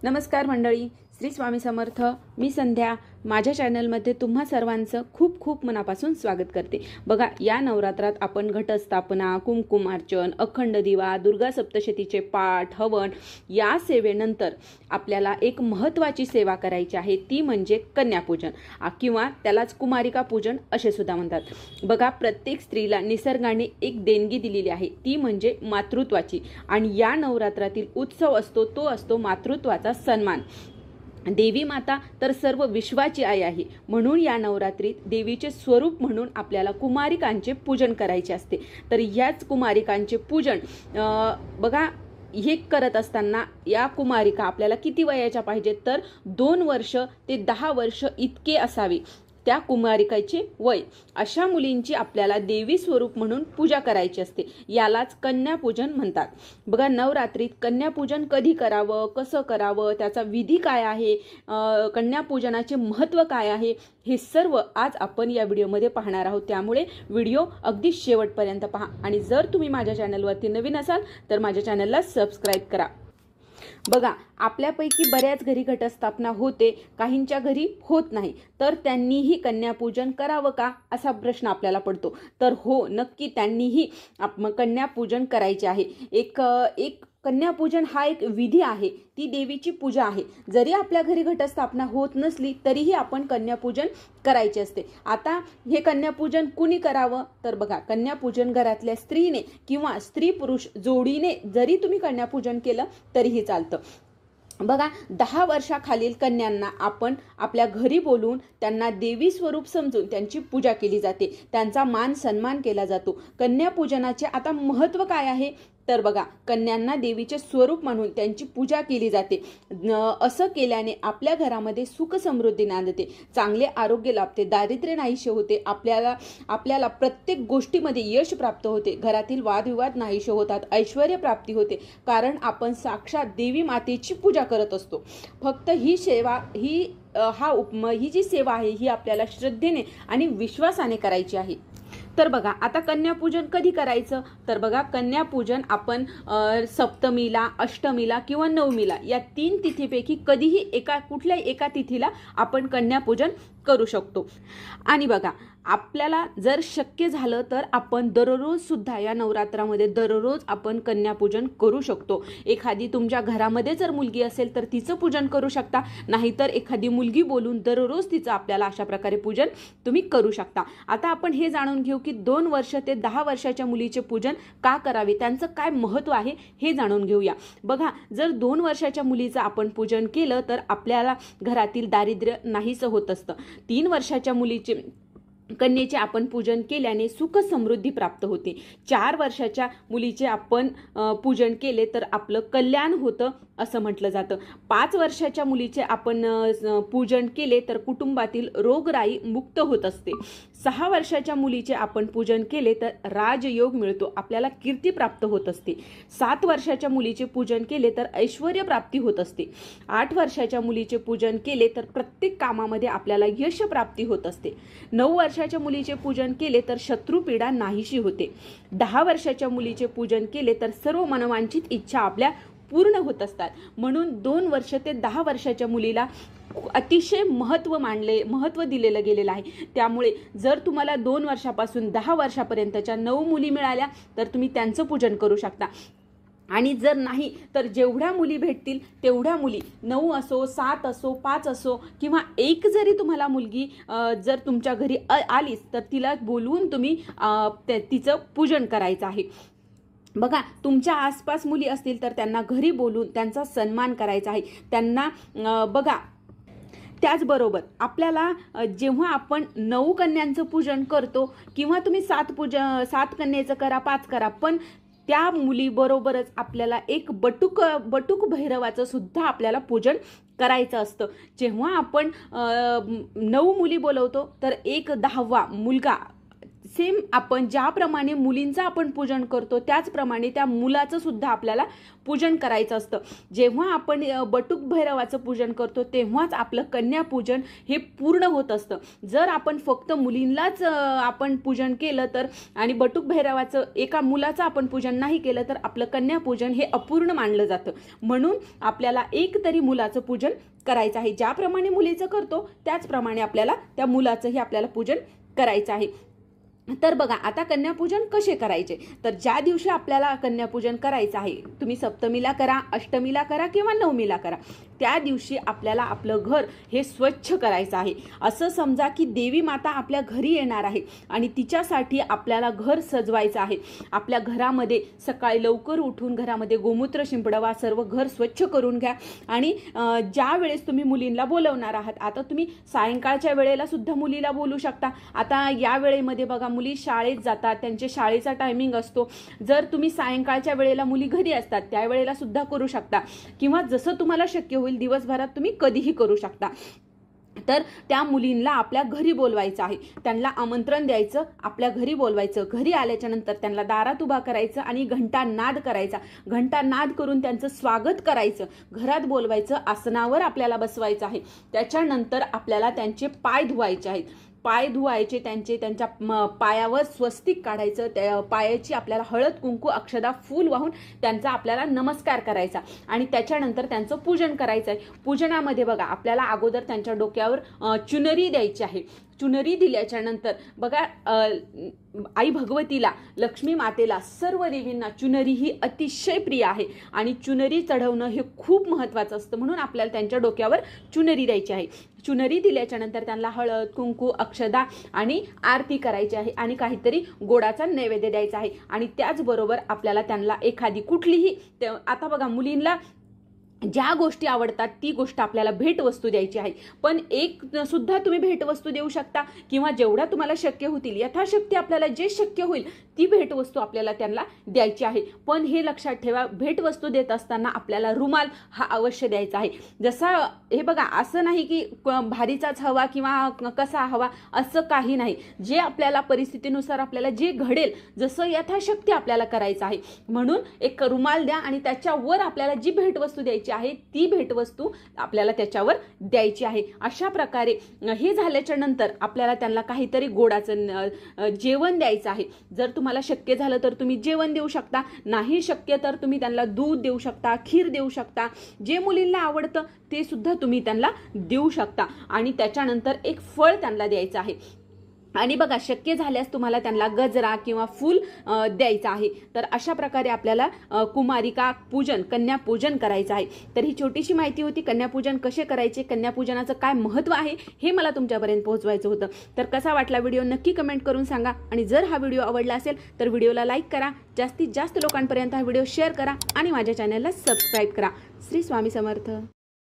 नमस्कार मंडळी, श्री स्वामी समर्थ. मी संध्या. माझ्या चॅनलमध्ये तुम्हा सर्वांचं खूप खूप मनापासून स्वागत करते. बघा, या नवरात्रात आपण घटस्थापना, कुंकुमार्चन, अखंड दिवा, दुर्गा सप्तशतीचे पाठ, हवन या सेवेनंतर आपल्याला एक महत्त्वाची सेवा करायची आहे, ती म्हणजे कन्यापूजन किंवा त्यालाच कुमारिका पूजन असे सुद्धा म्हणतात. बघा, प्रत्येक स्त्रीला निसर्गाने एक देणगी दिलेली आहे, ती म्हणजे मातृत्वाची. आणि या नवरात्रातील उत्सव असतो तो असतो मातृत्वाचा सन्मान. देवी माता तर सर्व विश्वाची आई आहे, म्हणून या नवरात्रीत देवीचे स्वरूप म्हणून आपल्याला कुमारिकांचे पूजन करायचे असते. तर याच कुमारिकांचे पूजन बघा, हे करत असताना या कुमारिका आपल्याला किती वयाच्या पाहिजेत, तर 2 वर्ष ते 10 वर्ष इतके असावे त्या कुमारिकाचे वय. अशा मुलींची आपल्याला देवी स्वरूप म्हणून पूजा करायची असते, यालाच कन्यापूजन म्हणतात. बघा, नवरात्रीत कन्यापूजन कधी करावं, कसं करावं, त्याचा विधी काय आहे, कन्यापूजनाचे महत्त्व काय आहे, हे सर्व आज आपण या व्हिडिओमध्ये पाहणार आहोत. त्यामुळे व्हिडिओ अगदी शेवटपर्यंत पहा. आणि जर तुम्ही माझ्या चॅनलवरती नवीन असाल तर माझ्या चॅनलला सबस्क्राईब करा. बघा, आपल्यापैकी बऱ्याच घरी घटस्थापना होते, काहींच्या घरी होत नाही, तर त्यांनीही कन्यापूजन करावं का असा प्रश्न आपल्याला पडतो. तर हो, नक्की त्यांनीही कन्यापूजन करायचे आहे. एक कन्यापूजन हा एक विधी आहे, ती देवीची पूजा आहे. जरी आपल्या घरी घटस्थापना होत नसली तरीही आपण कन्यापूजन करायचे असते. आता हे कन्यापूजन कुणी करावं, तर बघा, कन्यापूजन घरातल्या स्त्रीने किंवा स्त्री पुरुष जोडीने जरी तुम्ही कन्यापूजन केलं तरीही चालतं. बघा, 10 वर्षाखालील कन्यांना आपण आपल्या घरी बोलवून त्यांना देवी स्वरूप समजून त्यांची पूजा केली जाते, त्यांचा मान सन्मान केला जातो. कन्यापूजनाचे आता महत्त्व काय आहे, तर बघा, कन्यांना देवीचे स्वरूप म्हणून त्यांची पूजा केली जाते. असं केल्याने आपल्या घरामध्ये सुख समृद्धी नांदते, चांगले आरोग्य लाभते, दारिद्र्य नाहीसे होते, आपल्याला प्रत्येक गोष्टीमध्ये यश प्राप्त होते, घरातील वादविवाद नाहीसे होतात, ऐश्वर्य प्राप्ती होते, कारण आपण साक्षात देवी मातेची पूजा करत असतो. फक्त ही सेवा ही जी सेवा आहे ही आपल्याला श्रद्धेने आणि विश्वासाने करायची आहे. तर बघा, आता कन्यापूजन कधी करायचं, तर बघा, कन्यापूजन आपण सप्तमीला, अष्टमीला किंवा नवमीला या 3 तिथीपैकी कधीही कुठल्याही एका तिथीला आपण कन्यापूजन करू शकतो. आणि बघा, आपल्याला जर शक्य झालं तर आपण दररोज सुद्धा या नवरात्रामध्ये दररोज आपण कन्यापूजन करू शकतो. एखादी तुमच्या घरामध्ये जर मुलगी असेल तर तिचं पूजन करू शकता, नाहीतर एखादी मुलगी बोलून दररोज तिचं आपल्याला अशा प्रकारे पूजन तुम्ही करू शकता. आता आपण हे जाणून घेऊ की 2 वर्ष ते 10 वर्षाच्या मुलीचे पूजन का करावे, त्यांचं काय महत्त्व आहे हे जाणून घेऊया. बघा, जर 2 वर्षाच्या मुलीचं आपण पूजन केलं तर आपल्याला घरातील दारिद्र्य नाहीसं होत असतं. 3 वर्षाच्या कन्येचे आपण पूजन केल्याने सुख समृद्धी प्राप्त होते. 4 वर्षाच्या मुलीचे आपण पूजन केले तर आपलं कल्याण होतं असं म्हटलं जातं. 5 वर्षाच्या मुलीचे आपण पूजन केले तर कुटुंबातील रोगराई मुक्त होत असते. 6 वर्षाच्या मुलीचे आपण पूजन केले तर राजयोग मिळतो, आपल्याला कीर्ती प्राप्त होत असते. 7 वर्षाच्या मुलीचे पूजन केले तर ऐश्वर्य प्राप्ती होत असते. 8 वर्षाच्या मुलीचे पूजन केले तर प्रत्येक कामामध्ये आपल्याला यश प्राप्ती होत असते. 9 वर्षाच्या मुलीचे पूजन केले तर शत्रुपीडा नाहीशी होते. 10 वर्षाच्या मुलीचे पूजन केले तर सर्व मनवांचित इच्छा आपल्या पूर्ण होत असतात. म्हणून 2 वर्ष ते 10 वर्षाच्या मुलीला अतिशय महत्त्व दिलेलं गेलेलं आहे. त्यामुळे जर तुम्हाला 2 वर्षापासून 10 वर्षापर्यंतच्या 9 मुली मिळाल्या तर तुम्ही त्यांचं पूजन करू शकता. आणि जर नाही तर जेवढ्या मुली भेटतील तेवढ्या मुली, 9 असो, 7 असो, 5 असो किंवा एक जरी तुम्हाला मुलगी जर तुमच्या घरी आलीच तर तिला बोलवून तुम्ही तिचं पूजन करायचं आहे. बघा, तुमच्या आसपास मुली असतील तर त्यांना घरी बोलून त्यांचा सन्मान करायचा आहे. त्यांना बघा, त्याचबरोबर आपल्याला जेव्हा आपण 9 कन्यांचं पूजन करतो किंवा तुम्ही 7 कन्येचं करा, 5 करा, पण त्या मुलीबरोबरच आपल्याला एक बटुक भैरवाचं सुद्धा आपल्याला पूजन करायचं असतं. जेव्हा आपण 9 मुली बोलवतो तर एक 10वा मुलगा सेम आपण ज्याप्रमाणे मुलींचं आपण पूजन करतो त्याचप्रमाणे त्या मुलाचं सुद्धा आपल्याला पूजन करायचं असतं. जेव्हा आपण बटुक भैरवाचं पूजन करतो तेव्हाच आपलं कन्यापूजन हे पूर्ण होत असतं. जर आपण फक्त मुलींनाच आपण पूजन केलं तर आणि बटुक भैरवाचं एका मुलाचं आपण पूजन नाही केलं तर आपलं कन्यापूजन हे अपूर्ण मानलं जातं. म्हणून आपल्याला एक तरी मुलाचं पूजन करायचं आहे. ज्याप्रमाणे मुलीचं करतो त्याचप्रमाणे आपल्याला त्या मुलाचंही आपल्याला पूजन करायचं आहे. तर बघा आता कन्यापूजन कसे करायचे, तर ज्या दिवशी आपल्याला कन्यापूजन करायचं आहे, तुम्ही सप्तमीला करा, अष्टमीला करा किंवा नवमीला करा, त्या दिवशी आपल्याला आपलं घर हे स्वच्छ करायचं आहे. असं समजा की देवी माता आपल्या घरी येणार आहे आणि तिच्यासाठी आपल्याला घर सजवायचं आहे. आपल्या घरामध्ये सकाळी लवकर उठून घरामध्ये गोमूत्र शिंपडवा, सर्व घर स्वच्छ करून घ्या. आणि ज्या वेळेस तुम्ही मुलींना बोलवणार आहात, आता तुम्ही सायंकाळच्या वेळेला सुद्धा मुलीला बोलू शकता. आता या वेळेमध्ये बघा मुली शाळेत जातात, त्यांचे शाळेचा टायमिंग असतो. जर तुम्ही सायंकाळच्या वेळेला मुली घरी असतात त्यावेळेला सुद्धा करू शकता किंवा जसं तुम्हाला शक्य होईल दिवसभरात तुम्ही कधीही करू शकता. तर त्या मुलींना आपल्या घरी बोलवायचं आहे, त्यांना आमंत्रण द्यायचं, आपल्या घरी बोलवायचं. घरी आल्याच्या नंतर त्यांना दारात उभा करायचं आणि घंटानाद करायचा. घंटानाद करून त्यांचं स्वागत करायचं, घरात बोलवायचं, आसनावर आपल्याला बसवायचं आहे. त्याच्यानंतर आपल्याला त्यांचे पाय धुवायचे आहेत. पाय धुवायचे त्यांच्या पायावर स्वस्तिक काढायचं, त्या पायाची आपल्याला हळद कुंकू अक्षदा फूल वाहून त्यांचा आपल्याला नमस्कार करायचा आणि त्याच्यानंतर त्यांचं पूजन करायचं आहे. पूजनामध्ये बघा आपल्याला अगोदर त्यांच्या डोक्यावर चुनरी द्यायची आहे. चुनरी दिल्याच्या नंतर बघा आई भगवतीला, लक्ष्मी मातेला, सर्व देवींना चुनरी ही अतिशय प्रिय आहे आणि चुनरी चढवणं हे खूप महत्त्वाचं असतं. म्हणून आपल्याला त्यांच्या डोक्यावर चुनरी द्यायची आहे. चुनरी दिल्याच्या नंतर त्यांना हळद कुंकू अक्षदा आणि आरती करायची आहे आणि काहीतरी गोडाचा नैवेद्य द्यायचा आहे. आणि त्याचबरोबर आपल्याला त्यांना एखादी कुठलीही, आता बघा मुलींना ज्या गोष्टी आवडतात ती गोष्ट आपल्याला भेटवस्तू द्यायची आहे. पण एक सुद्धा तुम्ही भेटवस्तू देऊ शकता किंवा जेवढ्या तुम्हाला शक्य होतील, यथाशक्ती आपल्याला जे शक्य होईल ती भेटवस्तू आपल्याला त्यांना द्यायची आहे. पण हे लक्षात ठेवा, भेटवस्तू देत असताना आपल्याला रुमाल हा अवश्य द्यायचा आहे. जसा हे बघा असं नाही की भारीचाच हवा किंवा कसा हवा, असं काही नाही. जे आपल्याला परिस्थितीनुसार आपल्याला जे घडेल जसं यथाशक्ती आपल्याला करायचं आहे. म्हणून एक रुमाल द्या आणि त्याच्यावर आपल्याला जी भेटवस्तू द्यायची आहे ती भेटवस्तू आपल्याला त्याच्यावर द्यायची आहे. अशा प्रकारे हे झाल्याच्या नंतर आपल्याला त्यांना काहीतरी गोडाचं जेवण द्यायचं आहे. जर तुम्हाला शक्य झालं तर तुम्ही जेवण देऊ शकता, नाही शक्य तर तुम्ही त्यांना दूध देऊ शकता, खीर देऊ शकता. जे मुलींना आवडतं ते सुद्धा तुम्ही त्यांना देऊ शकता. आणि त्याच्यानंतर एक फळ त्यांना द्यायचं आहे. आणि बघा शक्य झाल्यास तुम्हाला त्यांना गजरा किंवा फूल द्यायचं आहे. तर अशा प्रकारे आपल्याला कुमारिका पूजन, कन्यापूजन करायचं आहे. तर ही छोटीशी माहिती होती कन्यापूजन कसे करायचे, कन्यापूजनाचं काय महत्त्व आहे हे मला तुमच्यापर्यंत पोहोचवायचं होतं. तर कसा वाटला व्हिडिओ नक्की कमेंट करून सांगा. आणि जर हा व्हिडिओ आवडला असेल तर व्हिडिओला लाईक करा, जास्तीत जास्त लोकांपर्यंत हा व्हिडिओ शेअर करा आणि माझ्या चॅनलला सबस्क्राईब करा. श्री स्वामी समर्थ.